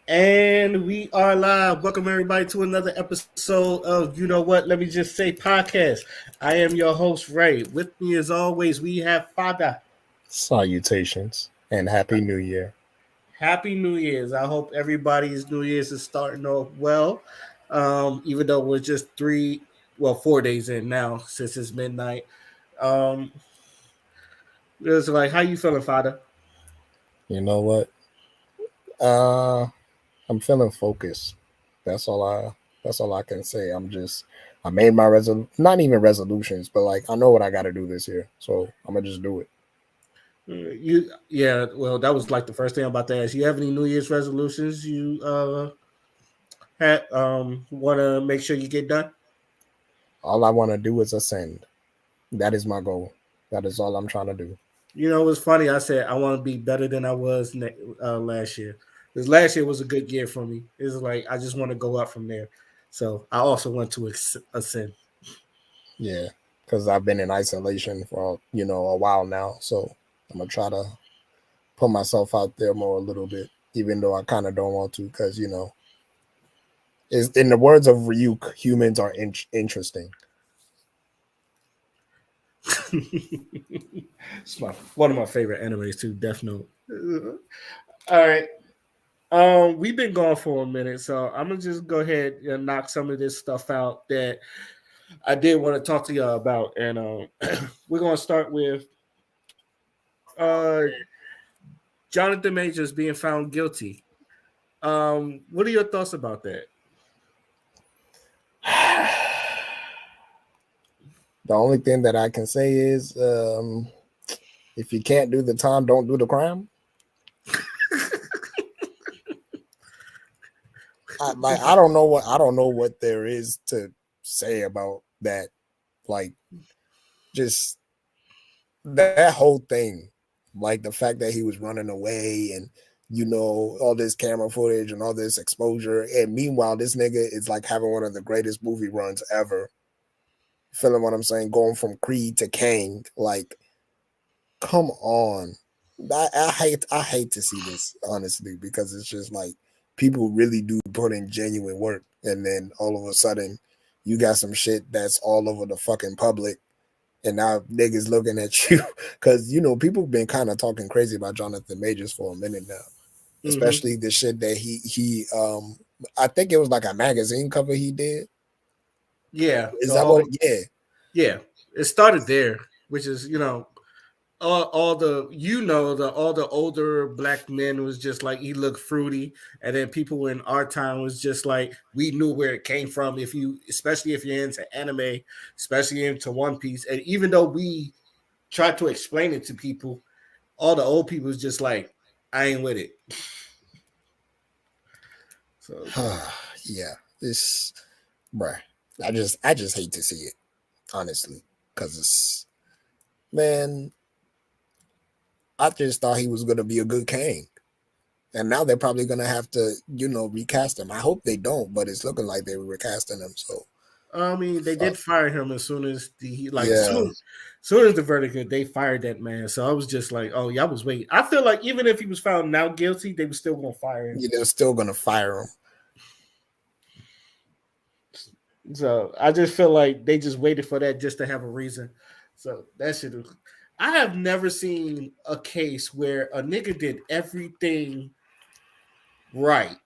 And we are live. Welcome everybody to another episode of You Know What? Let me just say podcast. I am your host, Ray. With me as always, we have Father. Salutations and Happy New Year. Happy New Year's. I hope everybody's New Year's is starting off well. Even though we're just 4 days in now since it's midnight. Um, it's like, how you feeling, Father? You know what? Uh I'm feeling focused. That's all I that's all I can say. I made my not even resolutions, but like I know what I gotta do this year. So I'm gonna just do it. Well, that was like the first thing I'm about to ask. You have any New Year's resolutions you want to make sure you get done? All I wanna do is ascend. That is my goal. That is all I'm trying to do. You know, it's funny. I said I want to be better than I was last year. Because last year was a good year for me. It's like I just want to go up from there. So I also want to ascend. Yeah. Because I've been in isolation for a while now. So I'm gonna try to put myself out there more a little bit, even though I kind of don't want to, because is in the words of Ryuk, humans are interesting. It's one of my favorite animes too. Death Note. All right. We've been gone for a minute, so I'm gonna just go ahead and knock some of this stuff out that I did want to talk to y'all about, and we're gonna start with uh, Jonathan Majors being found guilty. What are your thoughts about that? The only thing that I can say is, if you can't do the time, don't do the crime. I don't know what there is to say about that. Like, just that whole thing, like the fact that he was running away and all this camera footage and all this exposure, and meanwhile this nigga is like having one of the greatest movie runs ever. Feeling what I'm saying? Going from Creed to Kang, like, come on. I hate to see this, honestly, because it's just like people really do put in genuine work, and then all of a sudden you got some shit that's all over the fucking public, and now niggas looking at you because people been kind of talking crazy about Jonathan Majors for a minute now, Mm-hmm. especially the shit that he I think it was like a magazine cover he did. Yeah, Is the that what? whole Yeah, yeah, it started there, which is all all the older black men was just like he looked fruity, and then people in our time was just like we knew where it came from. If you, especially if you're into anime, especially into One Piece, and even though we tried to explain it to people, all the old people was just like, I ain't with it. So yeah. This, bruh. I just hate to see it, honestly, because it's, man. I just thought he was gonna be a good Kang, and now they're probably gonna have to recast him. I hope they don't, but it's looking like they were recasting him. So I mean, they fuck did fire him as soon as yeah, soon as the verdict, they fired that man. So I was just like, oh, y'all was waiting. I feel like even if he was found now guilty, they were still gonna fire him. they're still gonna fire him. So I just feel like they just waited for that just to have a reason. So that should. I have never seen a case where a nigga did everything right.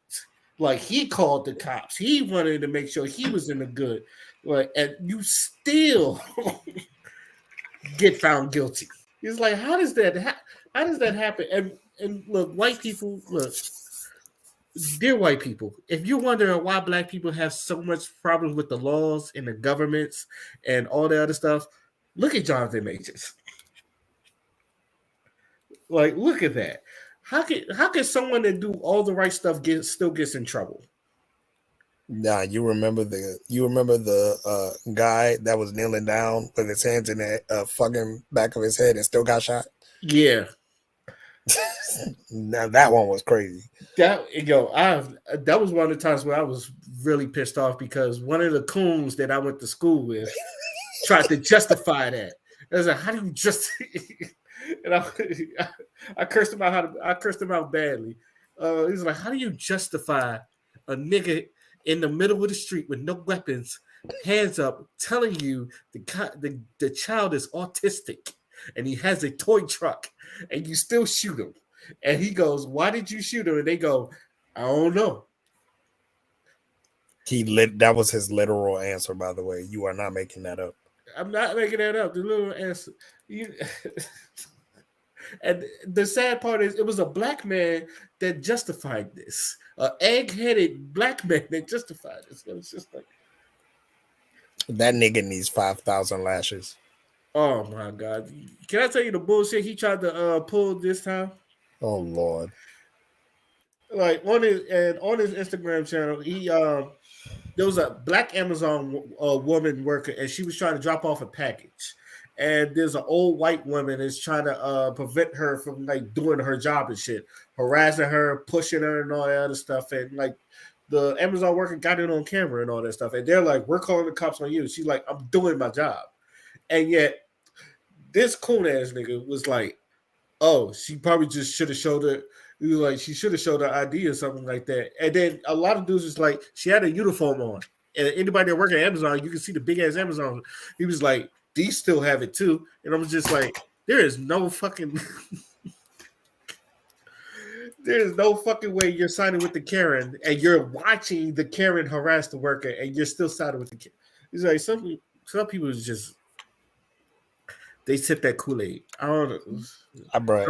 Like he called the cops. He wanted to make sure he was in the good. Like, and you still get found guilty. It's like, how does that happen? And look, white people, look, dear white people, if you're wondering why black people have so much problems with the laws and the governments and all the other stuff, look at Jonathan Majors. Like, look at that. How can someone that do all the right stuff still gets in trouble? Nah, you remember the guy that was kneeling down with his hands in the fucking back of his head and still got shot. Yeah, Now that one was crazy. that was one of the times where I was really pissed off because one of the coons that I went to school with tried to justify that. I was like, how do you just? And I cursed him out. I cursed him out badly. He's like, how do you justify a nigga in the middle of the street with no weapons, hands up, telling you the child is autistic and he has a toy truck, and you still shoot him? And he goes, "Why did you shoot him?" And they go, "I don't know." That was his literal answer, by the way. You are not making that up. I'm not making that up. The little answer. You, and the sad part is, it was a black man that justified this. An egg-headed black man that justified this. It was just like, That nigga needs 5,000 lashes. oh my god! Can I tell you the bullshit he tried to pull this time? Oh Lord. Like on his Instagram channel, he there was a black Amazon woman worker, and she was trying to drop off a package. And there's an old white woman that's trying to prevent her from like doing her job and shit, harassing her, pushing her, and all that other stuff. And like the Amazon worker got it on camera and all that stuff. And they're like, "We're calling the cops on you." She's like, "I'm doing my job." And yet this coon ass nigga was like, "Oh, she probably just should have showed her." He was like, "She should have showed her ID or something like that." And then a lot of dudes was like, "She had a uniform on." And anybody that work at Amazon, you can see the big ass Amazon. He was like, "These still have it too." And I was just like, there is no fucking there is no fucking way you're signing with the Karen and you're watching the Karen harass the worker and you're still signing with the Karen. It's like some people is just, they sip that Kool-Aid. Bro, I don't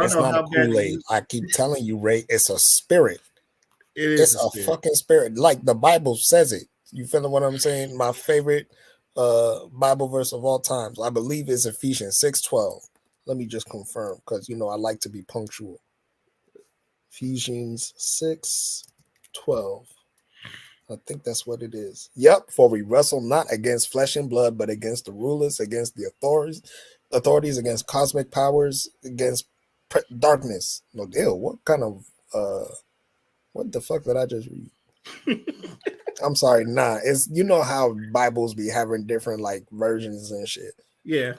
it's know not a how bad it Kool-Aid. is. I keep telling you, Ray, it's a spirit. It is It's a a spirit. fucking spirit. Like the Bible says it. You feeling what I'm saying? My favorite Bible verse of all times. I believe is Ephesians 6:12. Let me just confirm, because I like to be punctual. Ephesians 6:12. I think that's what it is. Yep, for we wrestle not against flesh and blood, but against the rulers, against the authorities, against cosmic powers, against darkness. No deal. What kind of what the fuck did I just read? I'm sorry, nah. It's how Bibles be having different like versions and shit. Yeah.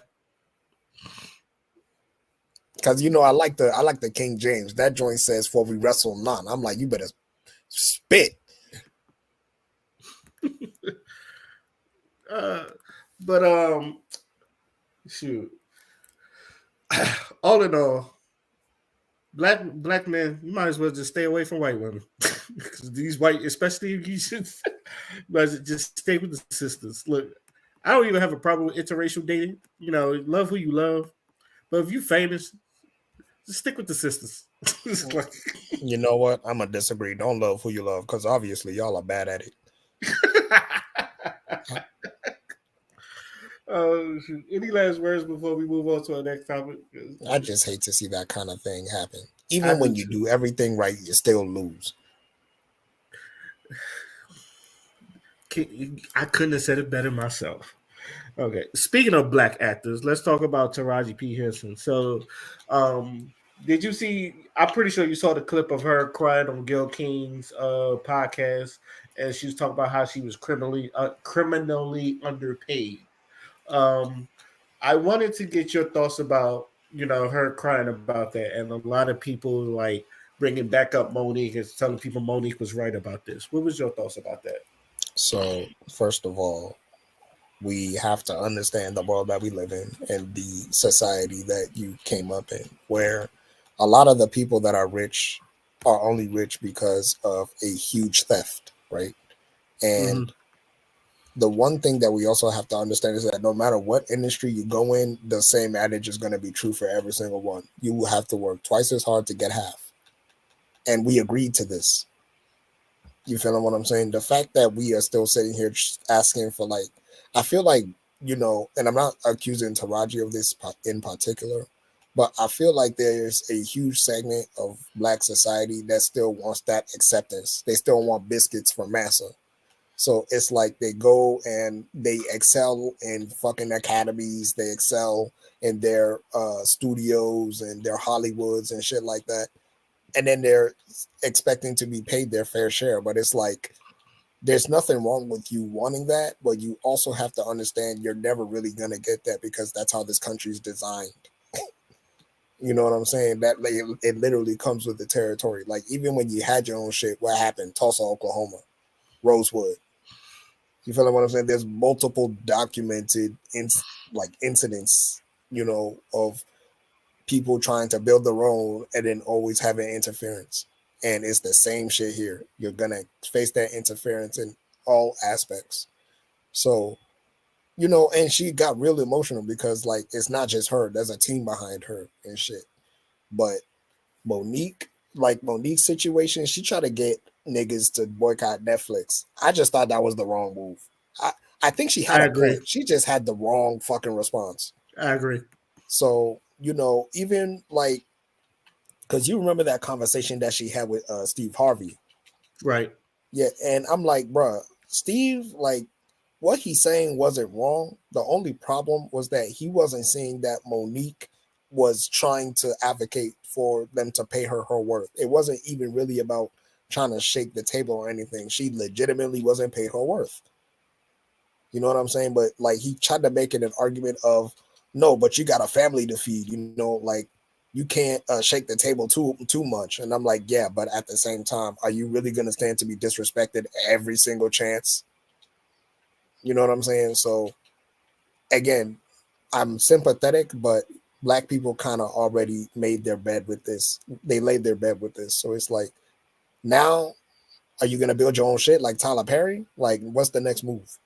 Cause I like the King James. That joint says for we wrestle not. I'm like, you better spit. Uh, but shoot. All in all, black men, you might as well just stay away from white women. Because these white, especially if you should, might as well just stay with the sisters. Look, I don't even have a problem with interracial dating. Love who you love. But if you famous, just stick with the sisters. It's like, You know what? I'm gonna disagree. Don't love who you love, because obviously y'all are bad at it. shoot. Any last words before we move on to our next topic? I just hate to see that kind of thing happen. I Even do when you too. do everything right, you still lose. I couldn't have said it better myself. Okay. Speaking of black actors, let's talk about Taraji P. Henson. So, did you see? I'm pretty sure you saw the clip of her crying on Gil King's podcast, and she was talking about how she was criminally underpaid. Um, I wanted to get your thoughts about her crying about that, and a lot of people like bringing back up Monique and telling people Monique was right about this. What was your thoughts about that? So, first of all, we have to understand the world that we live in and the society that you came up in, where a lot of the people that are rich are only rich because of a huge theft, right? Mm-hmm. And the one thing that we also have to understand is that no matter what industry you go in, the same adage is going to be true for every single one. You will have to work twice as hard to get half. And we agreed to this. You feeling what I'm saying? The fact that we are still sitting here asking for like, I feel like, and I'm not accusing Taraji of this in particular, but I feel like there's a huge segment of black society that still wants that acceptance. They still want biscuits from massa. So it's like they go and they excel in fucking academies, they excel in their studios and their Hollywoods and shit like that. And then they're expecting to be paid their fair share. But it's like there's nothing wrong with you wanting that, but you also have to understand you're never really gonna get that because that's how this country's designed. You know what I'm saying? That like, it literally comes with the territory. Like even when you had your own shit, what happened? Tulsa, Oklahoma, Rosewood. You feel what I'm saying? There's multiple documented like incidents, of people trying to build their own and then always having interference. And it's the same shit here. You're gonna face that interference in all aspects. So, and she got real emotional because like it's not just her. There's a team behind her and shit. But Monique, like Monique's situation, she tried to get niggas to boycott Netflix. I just thought that was the wrong move. I, I think she had I a agree. point. She just had the wrong fucking response. I agree. So, even like, because you remember that conversation that she had with Steve Harvey. Right. Yeah. And I'm like, bruh, Steve, like, what he's saying wasn't wrong. The only problem was that he wasn't seeing that Monique was trying to advocate for them to pay her worth. It wasn't even really about trying to shake the table or anything. She legitimately wasn't paid her worth. You know what I'm saying? But like he tried to make it an argument of no, but you got a family to feed. Like you can't shake the table too much. And I'm like, yeah, but at the same time, are you really gonna stand to be disrespected every single chance? You know what I'm saying? So again, I'm sympathetic, but black people kind of already made their bed with this. They laid their bed with this. So it's like, now, are you gonna build your own shit like Tyler Perry? Like, what's the next move?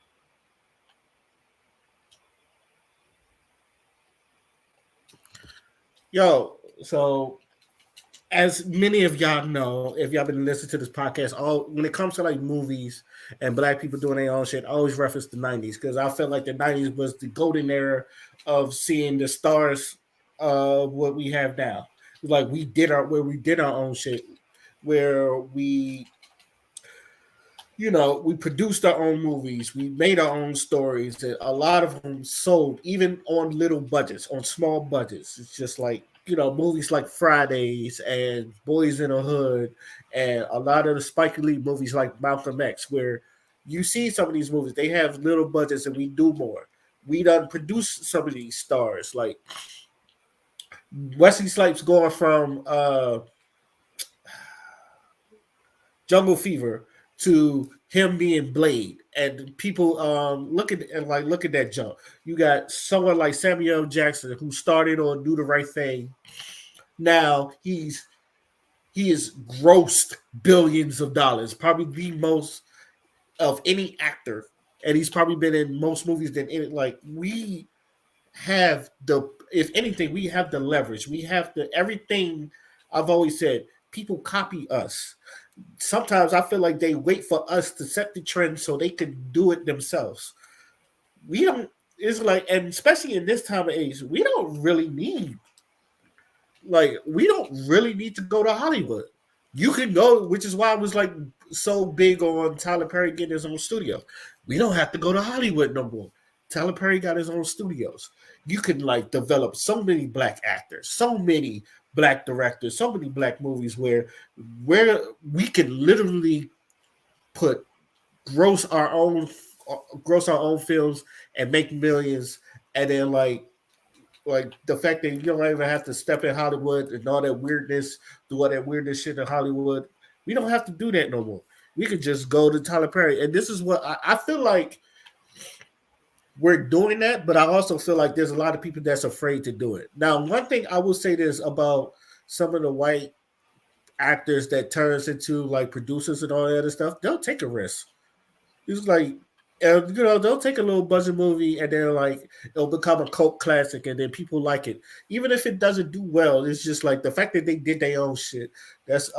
Yo, so as many of y'all know, if y'all been listening to this podcast, all when it comes to like movies and black people doing their own shit, I always reference the '90s because I felt like the '90s was the golden era of seeing the stars of what we have now. Like we did our own shit, where we produced our own movies, we made our own stories, and a lot of them sold even on little budgets, on small budgets. It's just like movies like Fridays and Boys in the Hood, and a lot of the Spike Lee movies like Malcolm X, where you see some of these movies they have little budgets and we do more. We done produce some of these stars like Wesley Snipes going from Jungle Fever to him being Blade, and people look at that jump. You got someone like Samuel Jackson who started on Do the Right Thing. Now he is grossed billions of dollars, probably the most of any actor, and he's probably been in most movies than any. Like we have the, if anything, we have the leverage. We have the everything. I've always said people copy us. Sometimes I feel like they wait for us to set the trend so they can do it themselves. We don't. It's like, and especially in this time of age, we don't really need to go to Hollywood. You can go, which is why I was like so big on Tyler Perry getting his own studio. We don't have to go to Hollywood no more. Tyler Perry got his own studios. You can like develop so many black actors, so many black directors, so many black movies where we can literally put gross our own gross our own films and make millions, and then like the fact that you don't even have to step in Hollywood and all that weirdness, do all that weirdness shit in Hollywood. We don't have to do that no more. We could just go to Tyler Perry, and this is what I feel like we're doing that. But I also feel like there's a lot of people that's afraid to do it. Now, one thing I will say this about some of the white actors that turns into like producers and all that other stuff, they'll take a risk. It's like, they'll take a little budget movie and then like it'll become a cult classic and then people like it. Even if it doesn't do well, it's just like the fact that they did their own shit. That's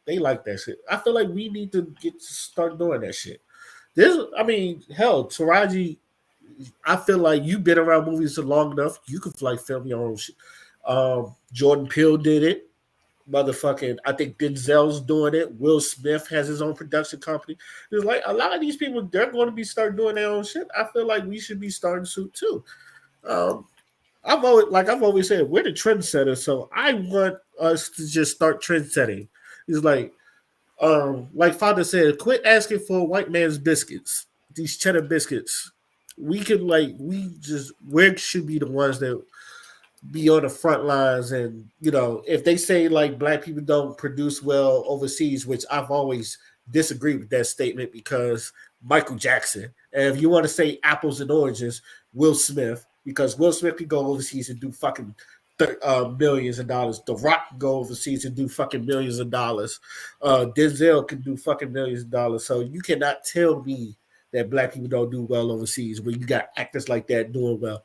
they like that shit. I feel like we need to start doing that shit. I mean, hell, Taraji, I feel like you've been around movies long enough. You could like film your own shit. Jordan Peele did it. Motherfucking, I think Denzel's doing it. Will Smith has his own production company. There's like a lot of these people, they're going to be start doing their own shit. I feel like we should be starting to too. Um, I've always said, we're the trendsetters, so I want us to just start trend setting. It's like Father said, quit asking for white man's biscuits. These cheddar biscuits. We should be the ones that be on the front lines, and if they say like black people don't produce well overseas, which I've always disagreed with that statement, because Michael Jackson. And if you want to say apples and oranges, Will Smith, because Will Smith could go overseas and do fucking millions of dollars. The Rock can go overseas and do fucking millions of dollars. Denzel can do fucking millions of dollars. So you cannot tell me that black people don't do well overseas when you got actors like that doing well.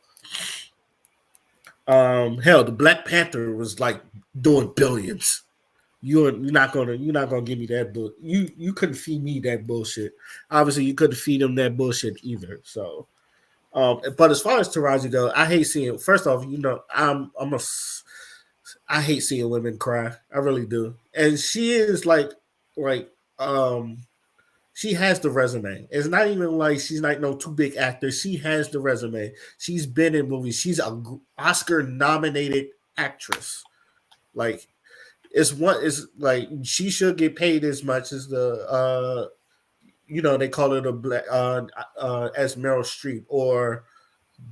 Hell, the Black Panther was like doing billions. You're not gonna give me that bull. You couldn't feed me that bullshit. Obviously, you couldn't feed them that bullshit either. So, but as far as Taraji though, I hate seeing. First off, I hate seeing women cry. I really do. And she is like, um, she has the resume. It's not even like she's like no too big actor. She has the resume. She's been in movies. She's a Oscar nominated actress. Like it's like she should get paid as much as they call it a black as Meryl Streep or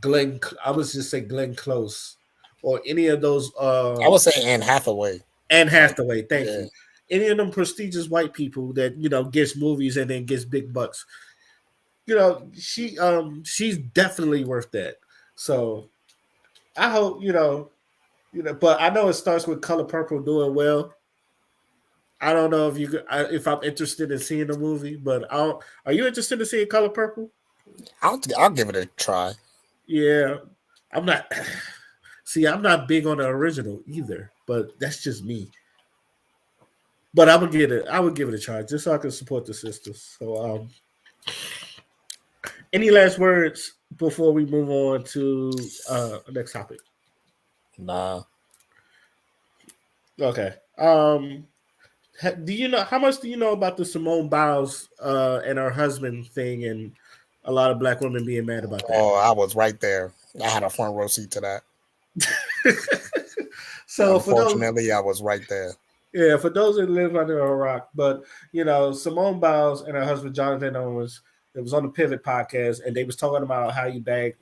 Glenn. I was just say Glenn Close or any of those I would say Anne Hathaway. Anne Hathaway. Thank Yeah. you. Any of them prestigious white people that gets movies and then gets big bucks. She's definitely worth that. So I hope but I know it starts with Color Purple doing well. I don't know if I'm interested in seeing the movie, but are you interested in seeing Color Purple? I'll give it a try. Yeah, I'm not. See, I'm not big on the original either, but that's just me. But I would get it. I would give it a try just so I can support the sisters. So, any last words before we move on to next topic? Nah. Okay. Do you know how much do you know about the Simone Biles and her husband thing, and a lot of black women being mad about that? Oh, I was right there. I had a front row seat to that. So unfortunately, I was right there. Yeah, for those that live under a rock, but Simone Biles and her husband Jonathan Owens, it was on the Pivot podcast, and they was talking about how you bagged,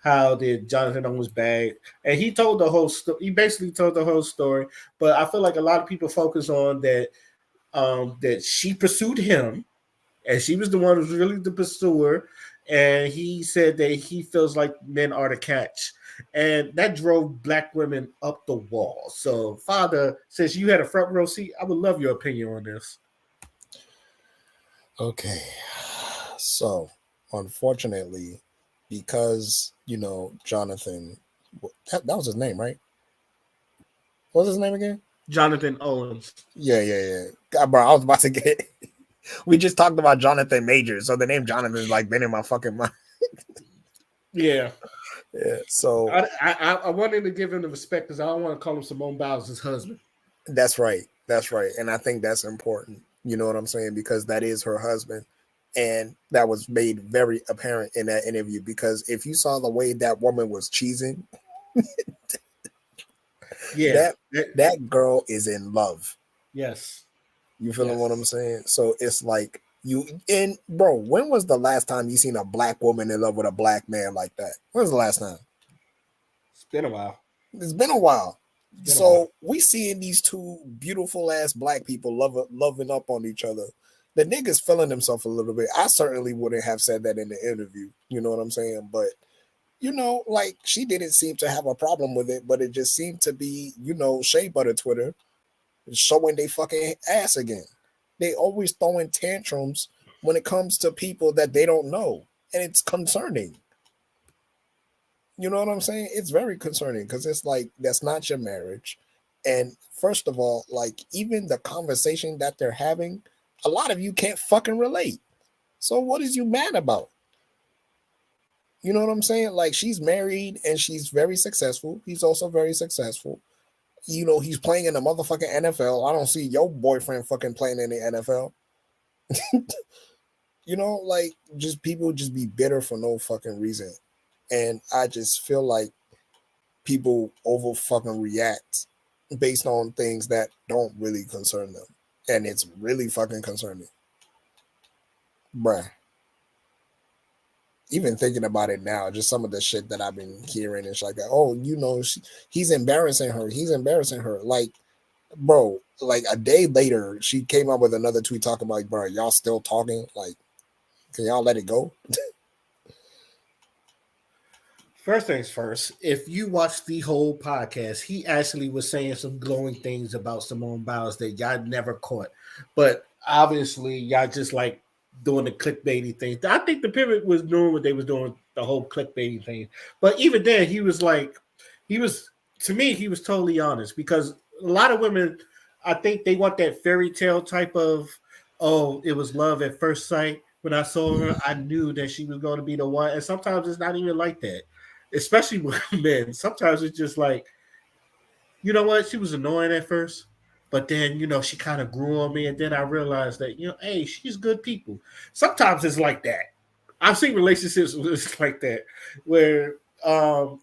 how did Jonathan Owens bag, and he told the whole story. He basically told the whole story, but I feel like a lot of people focus on that she pursued him, and she was the one who was really the pursuer, and he said that he feels like men are the catch. And that drove black women up the wall. So, Father, since you had a front row seat, I would love your opinion on this. Okay. So, unfortunately, because, Jonathan, that was his name, right? What was his name again? Jonathan Owens. Yeah. God, bro, I was about to get. We just talked about Jonathan Majors, so the name Jonathan is like been in my fucking mind. Yeah. Yeah. So I wanted to give him the respect because I don't want to call him Simone Biles' husband. That's right. And I think that's important. You know what I'm saying? Because that is her husband. And that was made very apparent in that interview, because if you saw the way that woman was cheesing, that girl is in love. Yes. You feeling what I'm saying? So it's like bro, when was the last time you seen a black woman in love with a black man like that? When was the last time? It's been a while. It's been a while. So we seeing these two beautiful ass black people loving up on each other. The nigga's feeling himself a little bit. I certainly wouldn't have said that in the interview. You know what I'm saying? But like she didn't seem to have a problem with it, but it just seemed to be, shea butter Twitter showing they fucking ass again. They always throwing tantrums when it comes to people that they don't know, and it's concerning. You know what I'm saying? It's very concerning because it's like that's not your marriage. And first of all, like even the conversation that they're having, a lot of you can't fucking relate. So what is you mad about? You know what I'm saying? Like she's married and she's very successful. He's also very successful. He's playing in the motherfucking NFL. I don't see your boyfriend fucking playing in the NFL. Like just people just be bitter for no fucking reason. And I just feel like people over fucking react based on things that don't really concern them. And it's really fucking concerning. Bruh. even thinking about it now, just some of the shit that I've been hearing is like, oh, he's embarrassing her. He's embarrassing her. Like, bro, like a day later, she came up with another tweet talking about, bro, y'all still talking? Like, can y'all let it go? First things first, if you watch the whole podcast, he actually was saying some glowing things about Simone Biles that y'all never caught. But obviously, y'all just like doing the clickbaity thing. I think the pivot was doing what they was doing, the whole clickbaity thing. But even then, he was like, he was, to me, he was totally honest because a lot of women, I think they want that fairy tale type of, oh, it was love at first sight. When I saw her, I knew that she was going to be the one. And sometimes it's not even like that, especially with men. Sometimes it's just like, you know what? She was annoying at first, but then, she kind of grew on me. And then I realized that, hey, she's good people. Sometimes it's like that. I've seen relationships where it's like that, where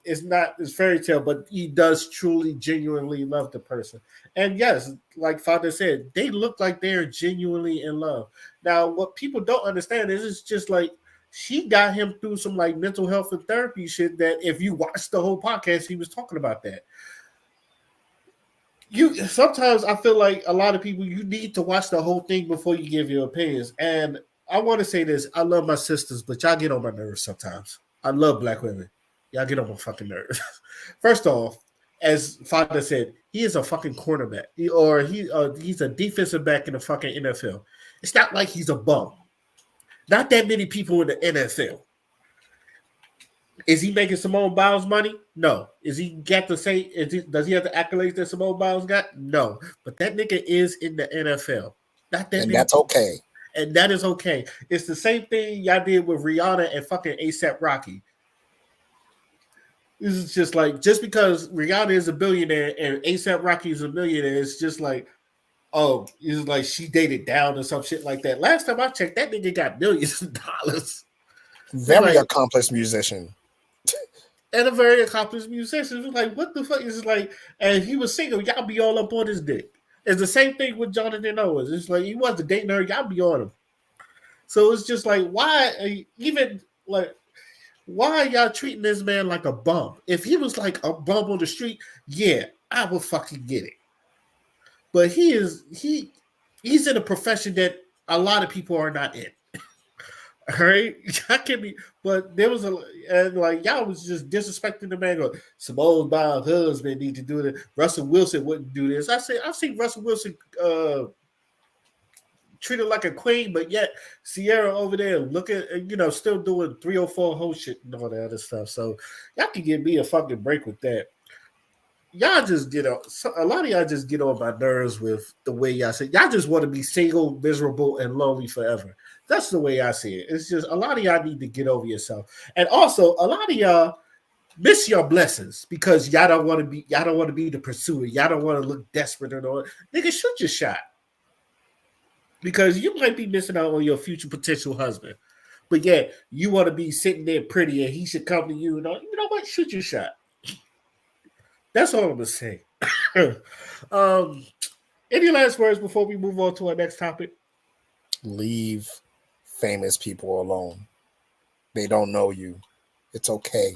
it's not this fairy tale, but he does truly, genuinely love the person. And yes, like Father said, they look like they're genuinely in love. Now, what people don't understand is it's just like she got him through some like mental health and therapy shit that if you watch the whole podcast, he was talking about that. You sometimes I feel like a lot of people you need to watch the whole thing before you give your opinions. And I want to say this: I love my sisters, but y'all get on my nerves sometimes. I love black women. Y'all get on my fucking nerves. First off, as Father said, he is a fucking cornerback, he's a defensive back in the fucking NFL. It's not like he's a bum. Not that many people in the NFL. Is he making Simone Biles money? No. Is he got the same? Does he have the accolades that Simone Biles got? No. But that nigga is in the NFL. Not that And many that's people. okay. And that is okay. It's the same thing y'all did with Rihanna and fucking ASAP Rocky. This is just like, just because Rihanna is a billionaire and ASAP Rocky is a millionaire, it's just like, oh, it's like she dated down or some shit like that. Last time I checked, that nigga got millions of dollars. It's Very like, accomplished musician. and a very accomplished musician. It was like, what the fuck is like? And he was single, y'all be all up on his dick. It's the same thing with Jonathan Owens. It's like he wasn't dating her, y'all be on him. So it's just like, why even like why are y'all treating this man like a bum? If he was like a bum on the street, yeah, I would fucking get it. But he's in a profession that a lot of people are not in. All right, I can be, but there was and like y'all was just disrespecting the man. Go, Simone Biles' husband need to do this. Russell Wilson wouldn't do this. I've seen Russell Wilson treated like a queen, but yet Sierra over there looking, still doing 304 whole shit and all that other stuff. So y'all can give me a fucking break with that. Y'all just get on. A lot of y'all just get on my nerves with the way y'all say. Y'all just want to be single, miserable, and lonely forever. That's the way I see it. It's just a lot of y'all need to get over yourself, and also a lot of y'all miss your blessings because y'all don't want to be the pursuer. Y'all don't want to look desperate or all. Nigga, shoot your shot because you might be missing out on your future potential husband. But yeah, you want to be sitting there pretty, and he should come to you. You know what? Shoot your shot. That's all I'm gonna say. um, any last words before we move on to our next topic? Leave famous people alone. They don't know you. It's okay.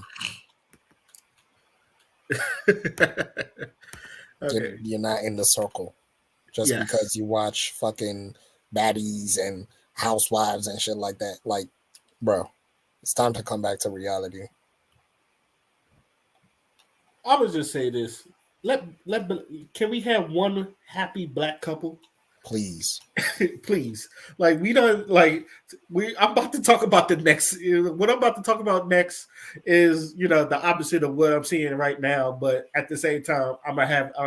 Okay. You're not in the circle. Just Yes. because you watch fucking baddies and housewives and shit like that. Like, bro, it's time to come back to reality. I would just say this. Let can we have one happy black couple? Please. Please. Like we don't like we I'm about to talk about the next what I'm about to talk about next is, the opposite of what I'm seeing right now, but at the same time I'll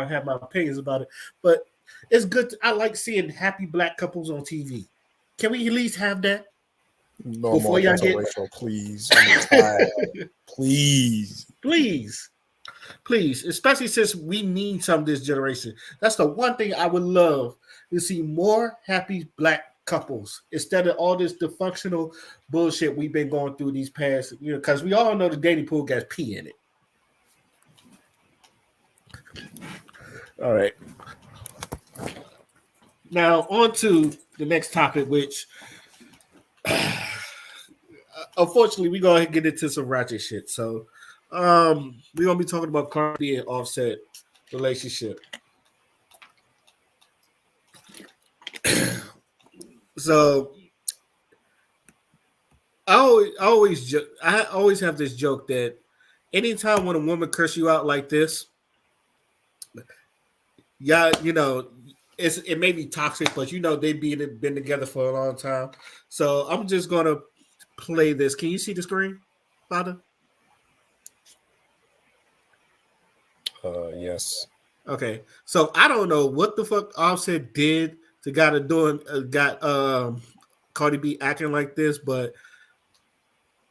have my opinions about it. But it's good I like seeing happy black couples on TV. Can we at least have that No before more y'all get interracial, please. I'm tired. Please. please? Please, especially since we need some of this generation. That's the one thing I would love to see more happy black couples instead of all this dysfunctional bullshit we've been going through these past, because we all know the dating pool got pee in it. All right. Now, on to the next topic, which unfortunately, we go ahead and get into some ratchet shit. So, we're gonna be talking about Cardi B and Offset relationship. So, I always have this joke that anytime when a woman curse you out like this, yeah, it may be toxic, but they've been together for a long time. So I'm just gonna play this. Can you see the screen, Father? Yes. Okay. So I don't know what the fuck Offset did to got Cardi B acting like this, but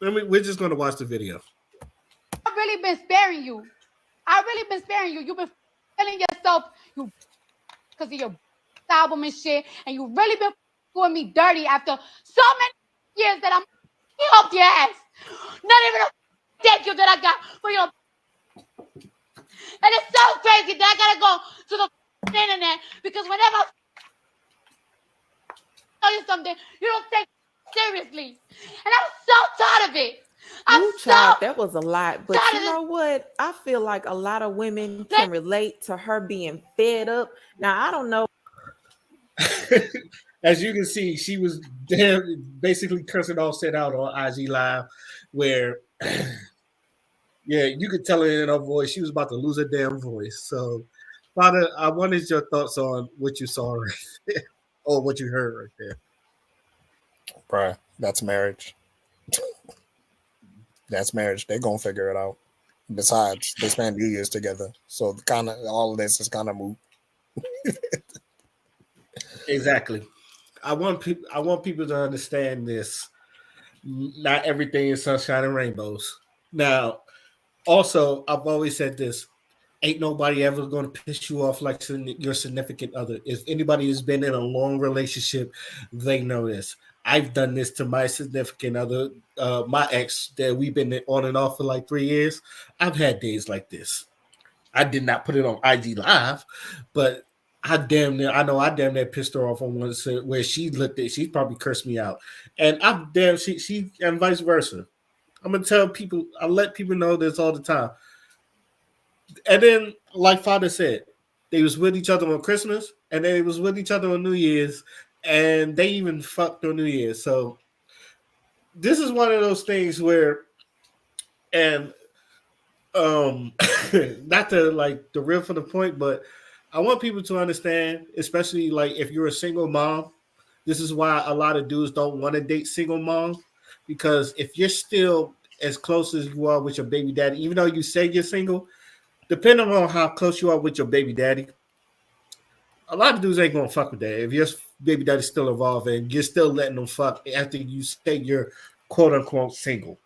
we're just gonna watch the video. I've really been sparing you. I've really been sparing you. You've been feeling yourself, you because of your album and shit, and you really been doing me dirty after so many years that I'm helped your ass. Not even a thank you that I got for your. And it's so crazy that I gotta go to the internet because whenever I tell you something, you don't take it seriously. And I'm so tired of it. I'm Woo, so child, that was a lot. But tired you of this. know what? I feel like a lot of women can relate to her being fed up. Now, I don't know. As you can see, she was basically cursing Offset out on IG Live, where yeah, you could tell it in her voice. She was about to lose her damn voice. So, Father, I wanted your thoughts on what you saw right there, or what you heard right there. Bruh, that's marriage. That's marriage. They're gonna figure it out. Besides, they spent years together, so kind of all of this is kind of moot. Exactly. I want people to understand this. Not everything is sunshine and rainbows. Now, also, I've always said this: ain't nobody ever going to piss you off like your significant other. If anybody has been in a long relationship, they know this. I've done this to my significant other, my ex, that we've been on and off for like 3 years. I've had days like this. I did not put it on IG Live, but I know I damn near pissed her off on one where she looked at, she probably cursed me out, and I'm damn and vice versa. I'm gonna tell people, I let people know this all the time. And then, like Father said, they was with each other on Christmas, and they was with each other on New Year's, and they even fucked on New Year's. So this is one of those things where, and not to like derail from the point, but I want people to understand, especially like if you're a single mom, this is why a lot of dudes don't want to date single moms, because if you're still as close as you are with your baby daddy, even though you say you're single, depending on how close you are with your baby daddy, a lot of dudes ain't gonna fuck with that. If your baby daddy's still involved and you're still letting them fuck after you say you're quote unquote single,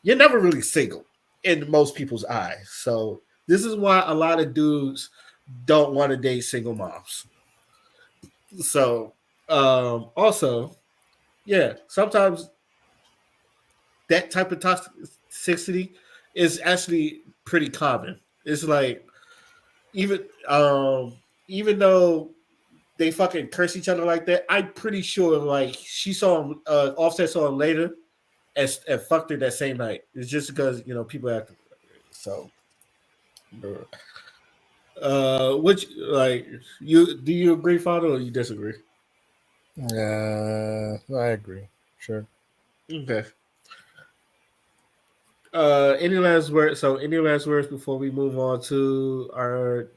you're never really single in most people's eyes. So this is why a lot of dudes don't want to date single moms. So also, yeah, sometimes that type of toxicity is actually pretty common. It's like even even though they fucking curse each other like that, I'm pretty sure like she saw him, Offset saw him later and fucked her that same night. It's just because people act so. Which like do you agree, Father, or you disagree? I agree. Sure. Okay. Any last words? So, any last words before we move on to our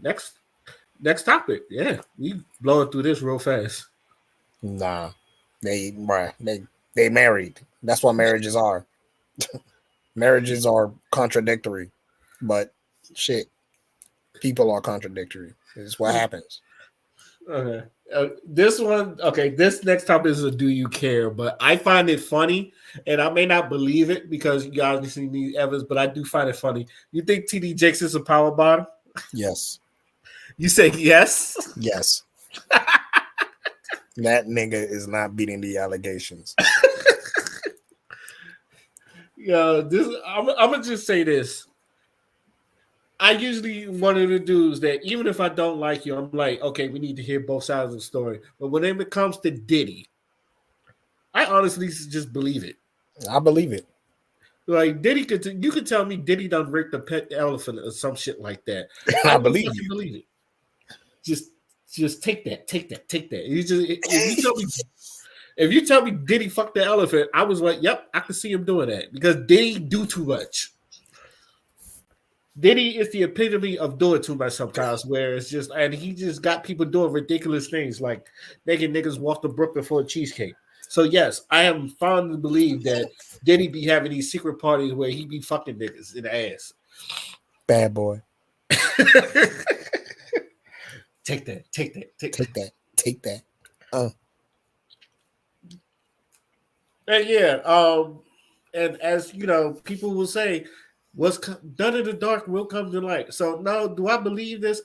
next next topic? Yeah, we blowing through this real fast. Nah, they married. That's what marriages are. Marriages are contradictory, but shit, people are contradictory. It's what happens. Okay. This one, okay. This next topic is a "Do you care?" But I find it funny, and I may not believe it because you guys see these evidence, but I do find it funny. You think TD Jakes is a power bottom? Yes, You say yes. yes. That nigga is not beating the allegations. Yeah, I'm gonna just say this. I usually one of the dudes that even if I don't like you, I'm like, okay, we need to hear both sides of the story. But when it comes to Diddy, I honestly just believe it. I believe it. Like Diddy you could tell me Diddy done raped a pet elephant or some shit like that. I I would believe fucking you. believe it. Just take that, take that, take that. You just if you tell me Diddy fucked the elephant, I was like, yep, I can see him doing that because Diddy do too much. Diddy is the epitome of doing too much sometimes, where it's just and he just got people doing ridiculous things like making niggas walk to Brooklyn for a cheesecake. So yes, I am fond to believe that Diddy be having these secret parties where he be fucking niggas in the ass. Bad boy. Take that, take that, take Take that. Take that. And yeah, and as you know, people will say, "What's done in the dark will come to light." So, no, do I believe this?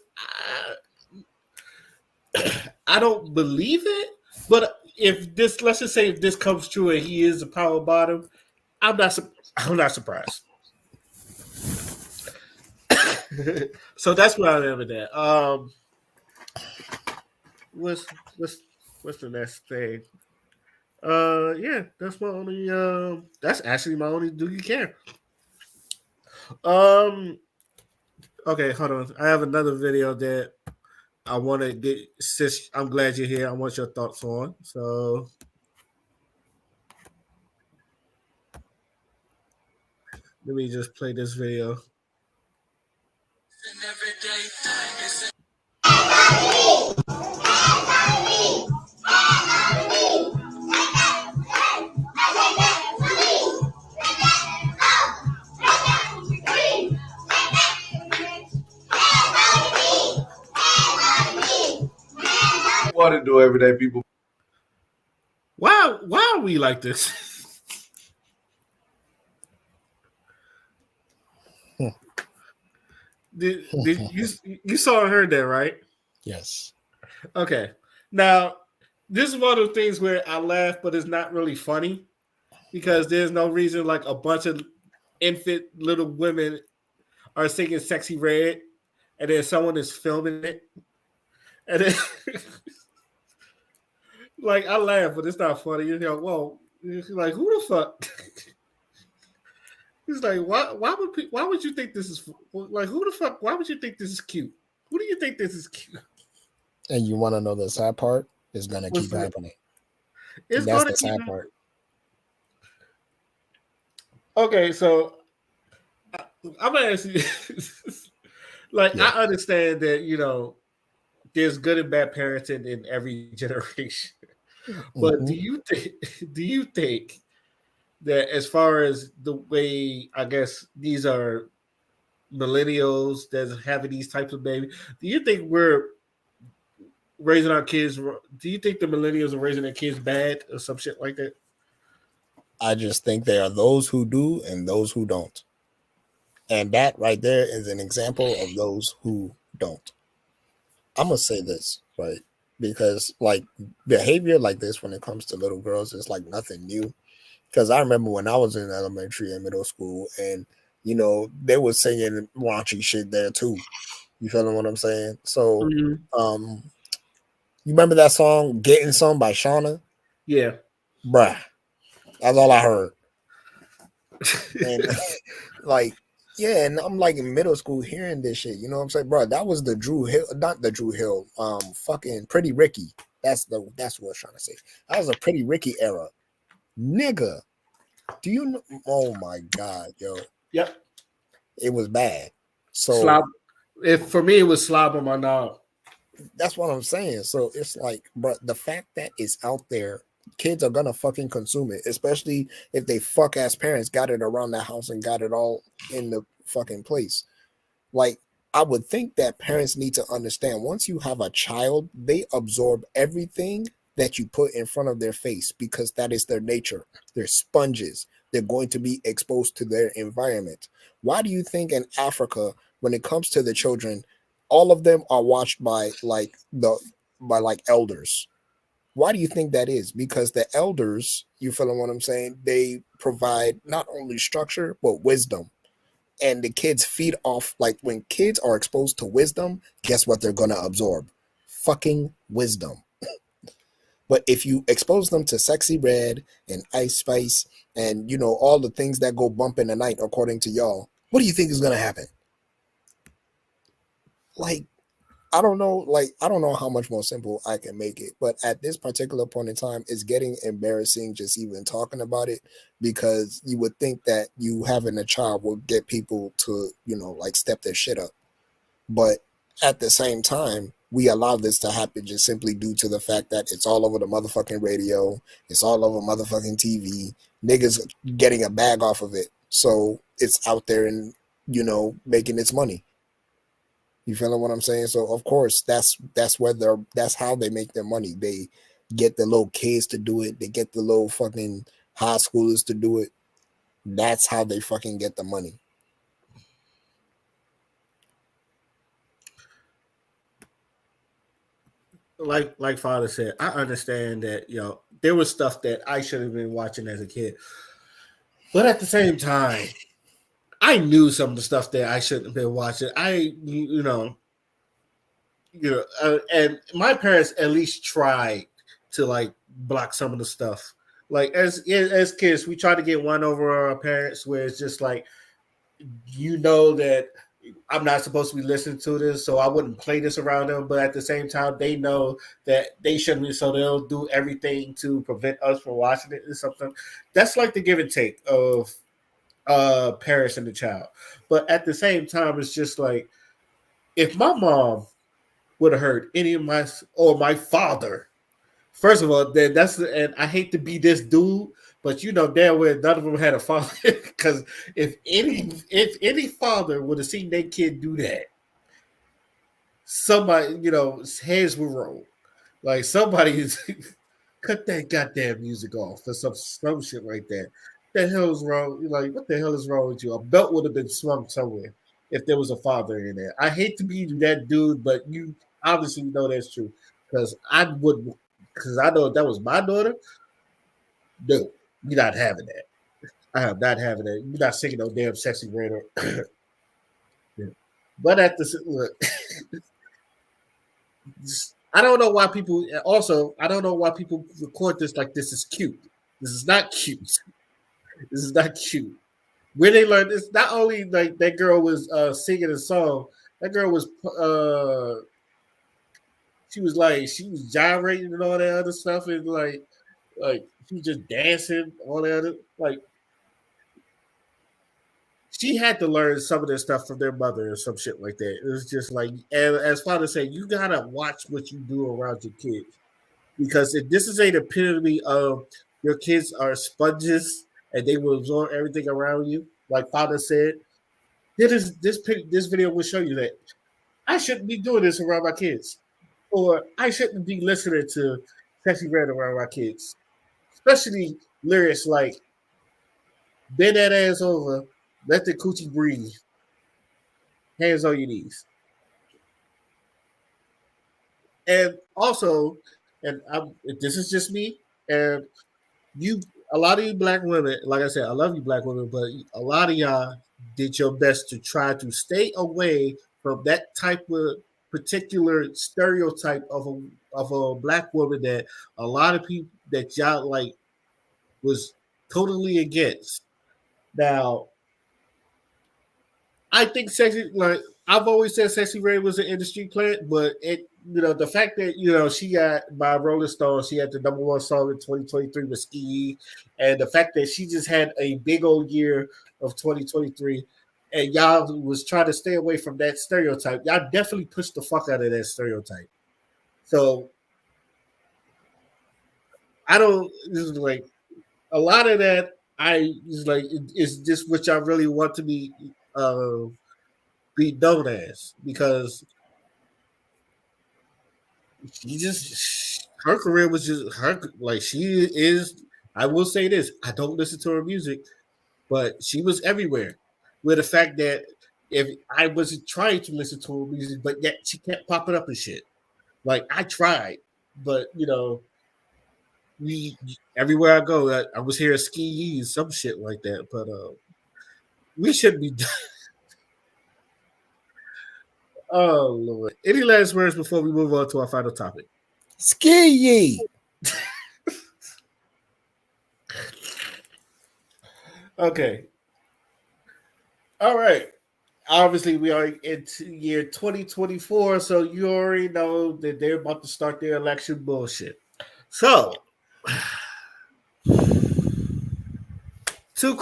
I don't believe it. But if this, let's just say, if this comes true and he is a power bottom, I'm not. I'm not surprised. So that's where I am with that. What's what's what's the next thing? Yeah, that's my only. That's actually my only. Do you care? Um, Okay, hold on. I have another video that I want to get. Sis, I'm glad you're here. I want your thoughts on. So let me just play this video. What to do every day, people? Why are we like this? did you saw and heard that, right? Yes. Okay. Now, this is one of the things where I laugh, but it's not really funny because there's no reason like a bunch of infant little women are singing "Sexy Red," and then someone is filming it, and then like I laugh, but it's not funny. You know, whoa, like who the fuck? He's like, why would you think this is like who the fuck? Why would you think this is cute? Who do you think this is cute? And you want to know the sad part? It's gonna What's keep that? happening. It's That's going the to keep. sad part. Okay, so I'm gonna ask you. Like, Yeah. I understand that there's good and bad parenting in every generation, but Mhm. do you think that as far as the way I guess these are millennials that's having these types of babies, do you think we're raising our kids? Do you think the millennials are raising their kids bad or some shit like that? I just think there are those who do and those who don't. And that right there is an example of those who don't. I'm gonna say this, right? Because like behavior like this when it comes to little girls is like nothing new. Because I remember when I was in elementary and middle school, and they were singing raunchy shit there too. You feeling what I'm saying? So, Mm-hmm. um, you remember that song "Getting Some" by Shauna? Yeah. Bruh, that's all I heard. And like, yeah, and I'm like in middle school hearing this shit. You know what I'm saying, bro? That was the Drew Hill, not the Drew Hill. Fucking Pretty Ricky. That's what I was trying to say. That was a Pretty Ricky era, nigga. Do you know? Oh my god, yo, Yep. it was bad. So Slob. If for me, it was slob on my knob. that's what I'm saying. So it's like, but the fact that it's out there, kids are gonna fucking consume it, especially if they fuck ass parents got it around the house and got it all in the fucking place. Like, I would think that parents need to understand once you have a child, they absorb everything that you put in front of their face because that is their nature. They're sponges. They're going to be exposed to their environment. Why do you think in Africa, when it comes to the children, all of them are watched by like elders? Why do you think that is? Because the elders, you feeling what I'm saying? They provide not only structure but wisdom, and the kids feed off. Like when kids are exposed to wisdom, guess what they're gonna absorb? Fucking wisdom. But if you expose them to Sexy Red and Ice Spice and all the things that go bump in the night, according to y'all, what do you think is gonna happen? Like, I don't know how much more simple I can make it, but at this particular point in time, it's getting embarrassing just even talking about it, because you would think that you having a child will get people to, like step their shit up. But at the same time, we allow this to happen just simply due to the fact that it's all over the motherfucking radio, it's all over motherfucking TV. Niggas getting a bag off of it. So it's out there and, making its money. You feeling what I'm saying? So of course that's how they make their money. They get the little kids to do it. They get the little fucking high schoolers to do it. That's how they fucking get the money. Like Father said, I understand that there was stuff that I should have been watching as a kid, but at the same time, I knew some of the stuff that I shouldn't have been watching. And my parents at least tried to like block some of the stuff. Like as kids, we tried to get one over our parents, where it's just like, that I'm not supposed to be listening to this, so I wouldn't play this around them. But at the same time, they know that they shouldn't be, so they'll do everything to prevent us from watching it or something. That's like the give and take of parents and the child. But at the same time, it's just like, if my mom would have heard any of my father, first of all, then and I hate to be this dude, but damn well none of them had a father. Because if any father would have seen their kid do that, somebody, heads would roll. Like, somebody is cut that goddamn music off for some shit like that. What the hell is wrong? Like, what the hell is wrong with you? A belt would have been swung somewhere if there was a father in there. I hate to be that dude, but you obviously know that's true. Because I know if that was my daughter, no, you're not having that. I am not having that. You're not singing no damn Sexy Red. But at the look, I don't know why people. Also, I don't know why people record this like this is cute. This is not cute. This is not cute. Where they learned this, not only like that girl was singing a song, that girl was she was gyrating and all that other stuff, and like she was just dancing, all that other, like, she had to learn some of this stuff from their mother or some shit like that. It was just like, and as Father said, you gotta watch what you do around your kids, because if this is an epitome of your kids are sponges and they will absorb everything around you, like Father said, this video will show you that I shouldn't be doing this around my kids, or I shouldn't be listening to Sexy Red around my kids, especially lyrics like "Bend that ass over, let the coochie breathe, hands on your knees," and also, this is just me, and you, a lot of you black women, like I said, I love you black women, but a lot of y'all did your best to try to stay away from that type of particular stereotype of a black woman that a lot of people that y'all like was totally against. Now, I think sexy, like I've always said, Sexy Red was an industry plant, but the fact that she got by Rolling Stone, she had the number one song in 2023 with Ski, and the fact that she just had a big old year of 2023, and y'all was trying to stay away from that stereotype. Y'all definitely pushed the fuck out of that stereotype. So I don't like a lot of that. I is like, is this what y'all really want to be known as, because she just, her career was just her, like, she is, I will say this, I don't listen to her music, but she was everywhere, with the fact that if I wasn't trying to listen to her music, but yet she kept popping up and shit. Like, I tried, but we, everywhere I go, I was hearing Ski Yee's, some shit like that. But we should be. Oh Lord! Any last words before we move on to our final topic? Ski ye. Okay. All right. Obviously, we are into year 2024, so you already know that they're about to start their election bullshit. So, two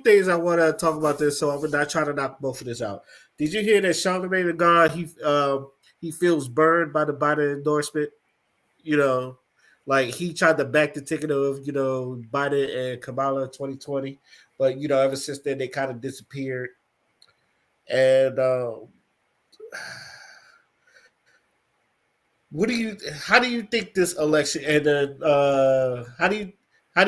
things I want to talk about this. So I'm not trying to knock both of this out. Did you hear that Charlamagne the God he feels burned by the Biden endorsement? You know, like he tried to back the ticket of Biden and Kamala in 2020, but ever since then they kind of disappeared. And what do you? How do you think this election? And then how do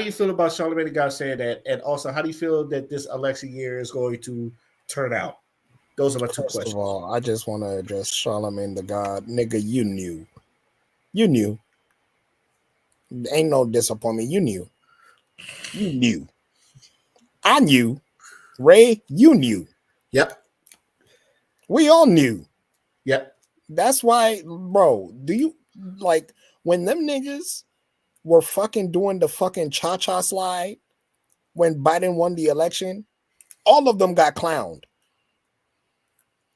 you feel about Charlamagne the God saying that? And also, how do you feel that this election year is going to turn out? Those are my two First of questions. all, I just want to address Charlamagne the God. Nigga, you knew. You knew. Ain't no disappointment. You knew. You knew. I knew. Ray, you knew. Yep. We all knew. Yep. That's why, bro, do you like when them niggas were fucking doing the fucking cha-cha slide when Biden won the election? All of them got clowned.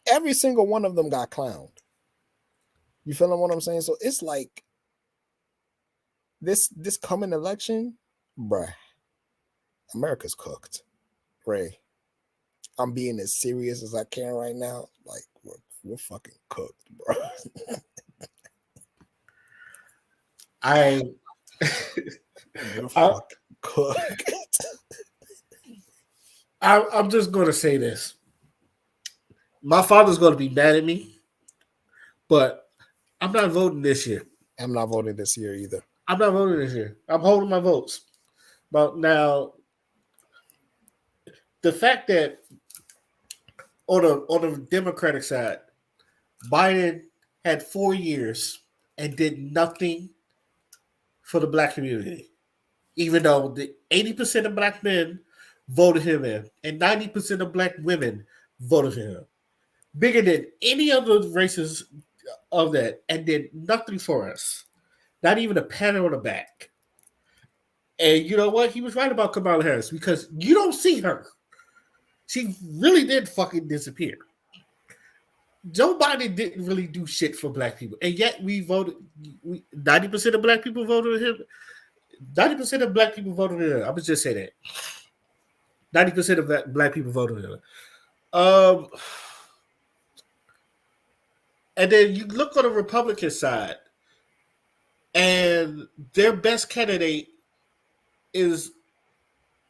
Every single one of them got clowned. You feeling what I'm saying? So it's like this coming election, bruh, America's cooked. Ray, I'm being as serious as I can right now. Like we're fucking cooked, bro. I We're I, fucking cooked. I'm just going to say this. My father's going to be mad at me, but I'm not voting this year. I'm not voting this year either. I'm not voting this year. I'm holding my votes. But now, the fact that on the Democratic side, Biden had 4 years and did nothing for the black community, even though the 80% of black men voted him in and 90% of black women voted for him, bigger than any other races of that, and did nothing for us, not even a pat on the back. And you know what? He was right about Kamala Harris because you don't see her. She really did fucking disappear. Joe Biden didn't really do shit for black people, and yet we voted. 90% of black people voted him. 90% of black people voted him. I would just say that 90% of black people voted him. And then you look on the Republican side, and their best candidate is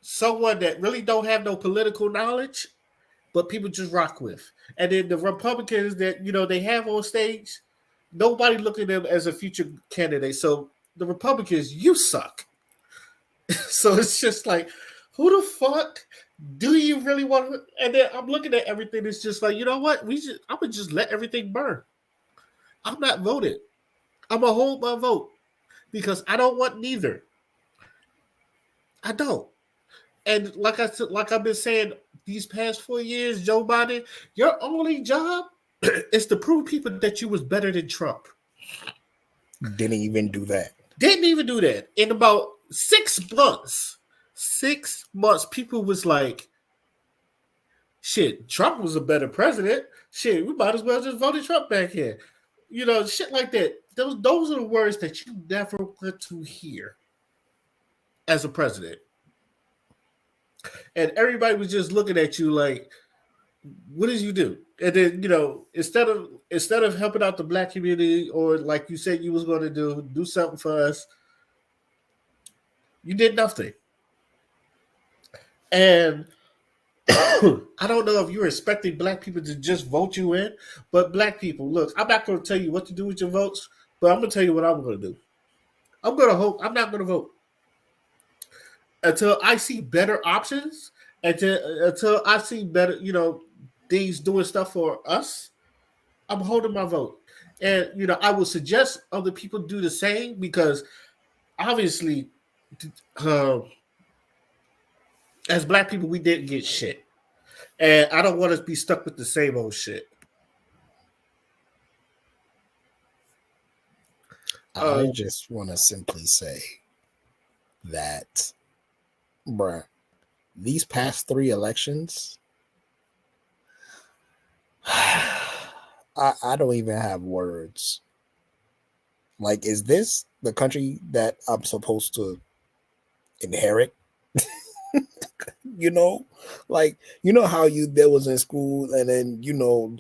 someone that really don't have no political knowledge, but people just rock with. And then the Republicans that they have on stage, nobody look at them as a future candidate. So the Republicans, you suck. So it's just like, who the fuck do you really want to? And then I'm looking at everything. It's just like, you know what? I'm gonna just let everything burn. I'm not voting. I'm gonna hold my vote because I don't want neither. I don't. And like I said, like I've been saying these past 4 years, Joe Biden, your only job is to prove people that you was better than Trump. Didn't even do that. Didn't even do that. In about 6 months, 6 months, people was like, shit, Trump was a better president. Shit, we might as well just vote Trump back here. Shit like that. Those are the words that you never want to hear as a president. And everybody was just looking at you like, what did you do? And then, instead of helping out the black community, or like you said you was going to do something for us, you did nothing. And I don't know if you're expecting black people to just vote you in, but black people, look, I'm not going to tell you what to do with your votes, but I'm going to tell you what I'm going to do. I'm going to hope. I'm not going to vote until I see better options, until I see better, things doing stuff for us. I'm holding my vote. And, I will suggest other people do the same because obviously, as black people, we didn't get shit. And I don't want to be stuck with the same old shit. I just want to simply say that, bruh, these past 3 elections, I don't even have words. Like, is this the country that I'm supposed to inherit? You know, like, you know how you there was in school, and then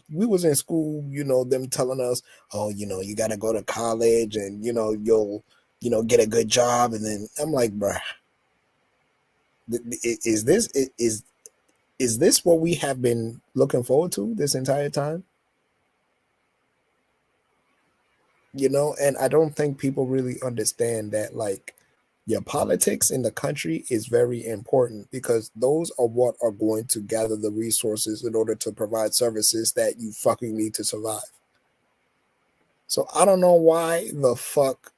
we was in school, them telling us, oh, you gotta go to college, and you'll get a good job, and then I'm like, bruh, is this is this what we have been looking forward to this entire time? And I don't think people really understand that, like, your politics in the country is very important, because those are what are going to gather the resources in order to provide services that you fucking need to survive. So I don't know why the fuck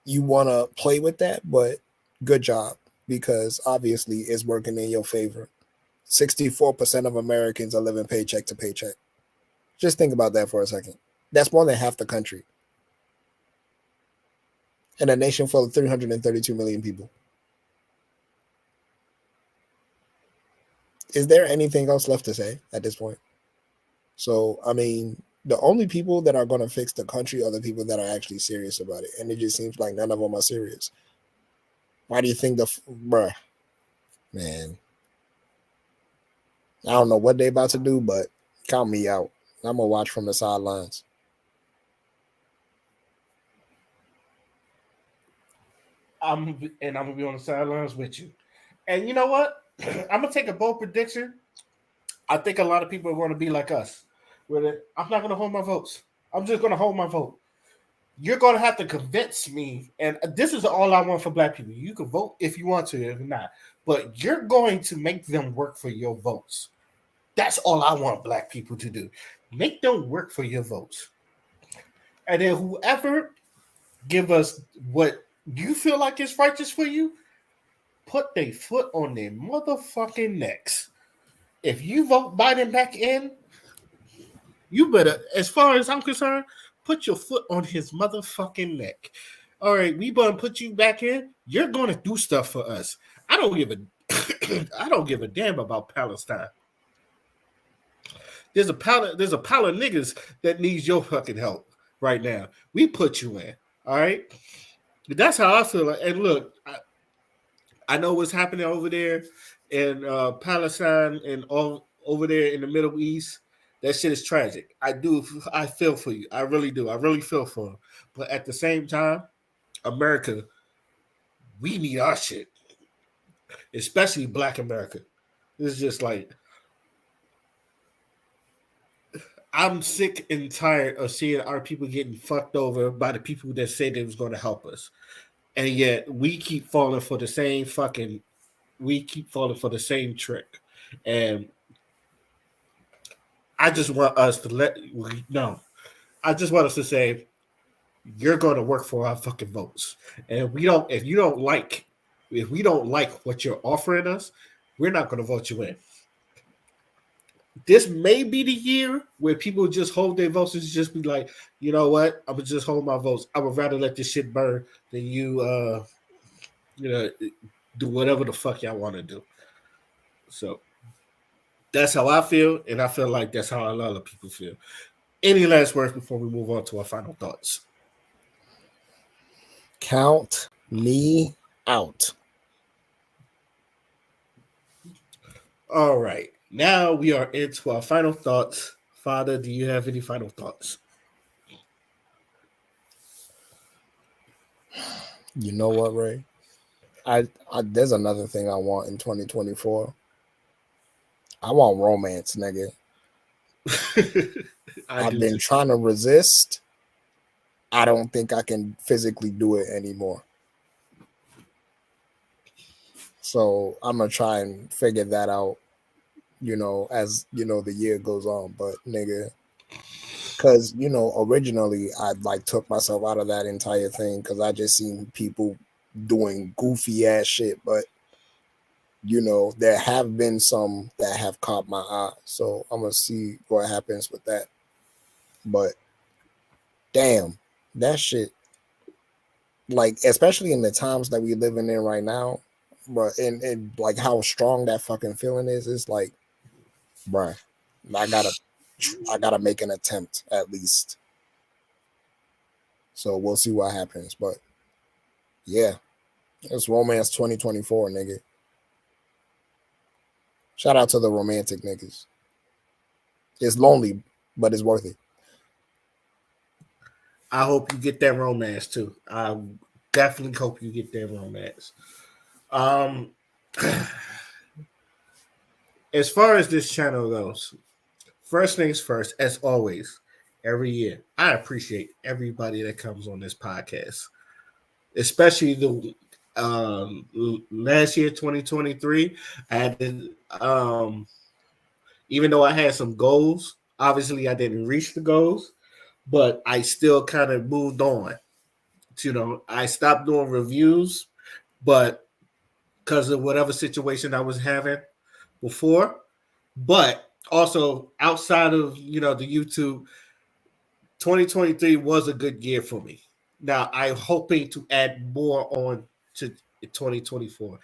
you want to play with that, but good job, because obviously it's working in your favor. 64% of Americans are living paycheck to paycheck. Just think about that for a second. That's more than half the country. In a nation full of 332 million people. Is there anything else left to say at this point? So, I mean, the only people that are going to fix the country are the people that are actually serious about it. And it just seems like none of them are serious. Why do you think bruh, man, I don't know what they about to do, but count me out. I'm going to watch from the sidelines. I'm gonna be on the sidelines with you. And you know what? I'm gonna take a bold prediction. I think a lot of people are going to be like us. I'm not gonna hold my votes. I'm just gonna hold my vote. You're gonna have to convince me, and this is all I want for black people. You can vote if you want to, if not, but you're going to make them work for your votes. That's all I want black people to do. Make them work for your votes. And then whoever give us what you feel like is righteous for you, put their foot on their motherfucking necks. If you vote Biden back in, you better, as far as I'm concerned, put your foot on his motherfucking neck. All right, we gonna put you back in. You're gonna do stuff for us. I don't give a I don't give a damn about Palestine. There's a pile of niggas that needs your fucking help right now. We put you in. All right. That's how I feel. And look, I know what's happening over there in Palestine and all over there in the Middle East. That shit is tragic. I feel for you. I really do. I really feel for them. But at the same time, America, we need our shit, especially Black America. It's just like, I'm sick and tired of seeing our people getting fucked over by the people that said they was going to help us, and yet we keep falling for the same trick. And I just want us to no. I just want us to say, you're going to work for our fucking votes. And if we don't like what you're offering us, we're not going to vote you in. This may be the year where people just hold their votes and just be like, you know what? I'm gonna just hold my votes. I would rather let this shit burn than do whatever the fuck y'all want to do. So that's how I feel, and I feel like that's how a lot of people feel. Any last words before we move on to our final thoughts? Count me out. All right. Now we are into our final thoughts. Father, do you have any final thoughts? You know what, Ray? I there's another thing I want in 2024. I want romance, nigga. I've been trying to resist. I don't think I can physically do it anymore. So I'm gonna try and figure that out, as the year goes on. But nigga, because originally I like took myself out of that entire thing because I just seen people doing goofy ass shit. But there have been some that have caught my eye, so I'm gonna see what happens with that. But damn, that shit, like, especially in the times that we're living in right now, but and like how strong that fucking feeling is, it's like, bruh, I gotta make an attempt at least. So we'll see what happens. But yeah, it's romance 2024, nigga. Shout out to the romantic niggas. It's lonely, but it's worth it. I hope you get that romance too. I definitely hope you get that romance. Um, as far as this channel goes, first things first, as always, every year, I appreciate everybody that comes on this podcast, especially the last year, 2023. I had to, even though I had some goals, obviously I didn't reach the goals, but I still kind of moved on. I stopped doing reviews, but because of whatever situation I was having before, but also outside of the YouTube, 2023 was a good year for me. Now I'm hoping to add more on to 2024.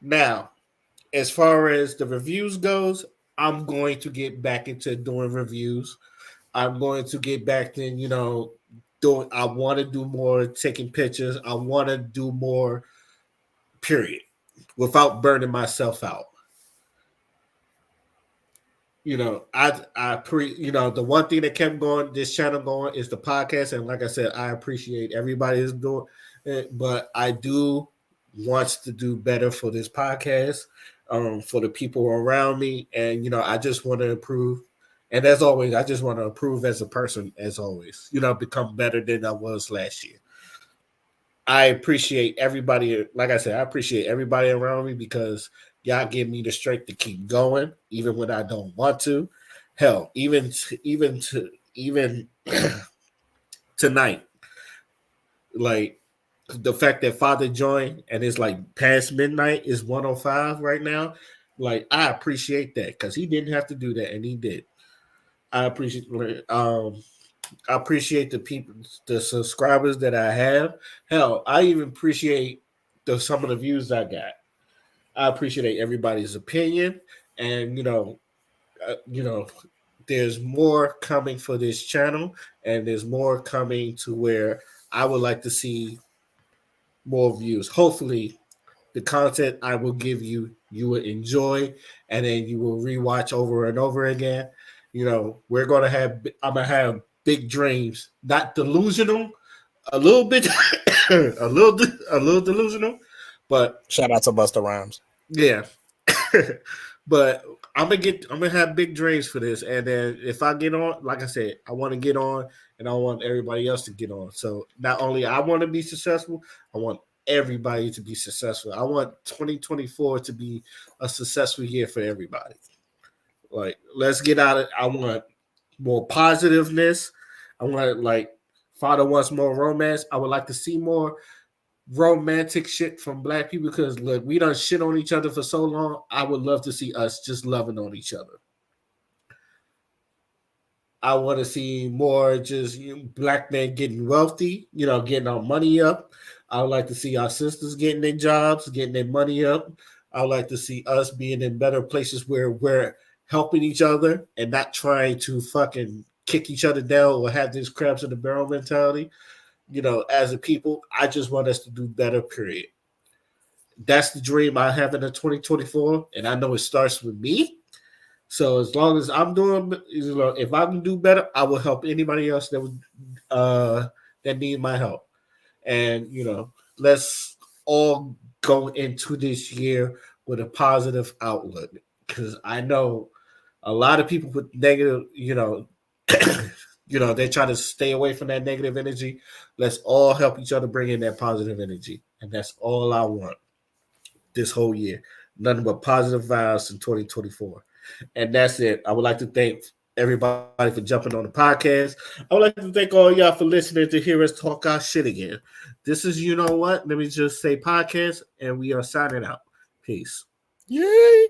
Now, as far as the reviews goes, I'm going to get back into doing reviews. I'm going to get back to doing. I want to do more taking pictures. I want to do more. Period. Without burning myself out. The one thing that kept going this channel going is the podcast, and like I said, I appreciate everybody is doing it, but I do want to do better for this podcast, for the people around me, and I just want to improve. And as always, I just want to improve as a person, as always. Become better than I was last year. I appreciate everybody. Like I said, I appreciate everybody around me because y'all give me the strength to keep going, even when I don't want to. Hell, even tonight, like the fact that Father joined and it's like past midnight is 105 right now. Like I appreciate that because he didn't have to do that and he did. I appreciate I appreciate the people, the subscribers that I have. Hell, I even appreciate some of the views I got. I appreciate everybody's opinion, and there's more coming for this channel, and there's more coming to where I would like to see more views. Hopefully, the content I will give you, you will enjoy, and then you will rewatch over and over again. I'm gonna have big dreams, not delusional, a little bit, a little delusional, but Shout out to Busta Rhymes. yeah. But I'm gonna have big dreams for this, and then if I get on, like I said, I want to get on, and I want everybody else to get on. So not only I want to be successful, I want everybody to be successful. I want 2024 to be a successful year for everybody. Like, let's get out of. I want more positiveness. I want Father wants more romance. I would like to see more romantic shit from black people because look, we done shit on each other for so long. I would love to see us just loving on each other. I want to see more just black men getting wealthy, getting our money up. I would like to see our sisters getting their jobs, getting their money up. I would like to see us being in better places where we're helping each other and not trying to fucking kick each other down or have this crabs in the barrel mentality. As a people, I just want us to do better, period. That's the dream I have in the 2024, and I know it starts with me. So as long as I'm doing, if I can do better, I will help anybody else that need my help. And let's all go into this year with a positive outlook because I know a lot of people with negative, they try to stay away from that negative energy. Let's all help each other bring in that positive energy, and that's all I want this whole year. Nothing but positive vibes in 2024. And that's it. I would like to thank everybody for jumping on the podcast. I would like to thank all y'all for listening to hear us talk our shit again. This is, Let Me Just Say podcast, and we are signing out. Peace. Yay!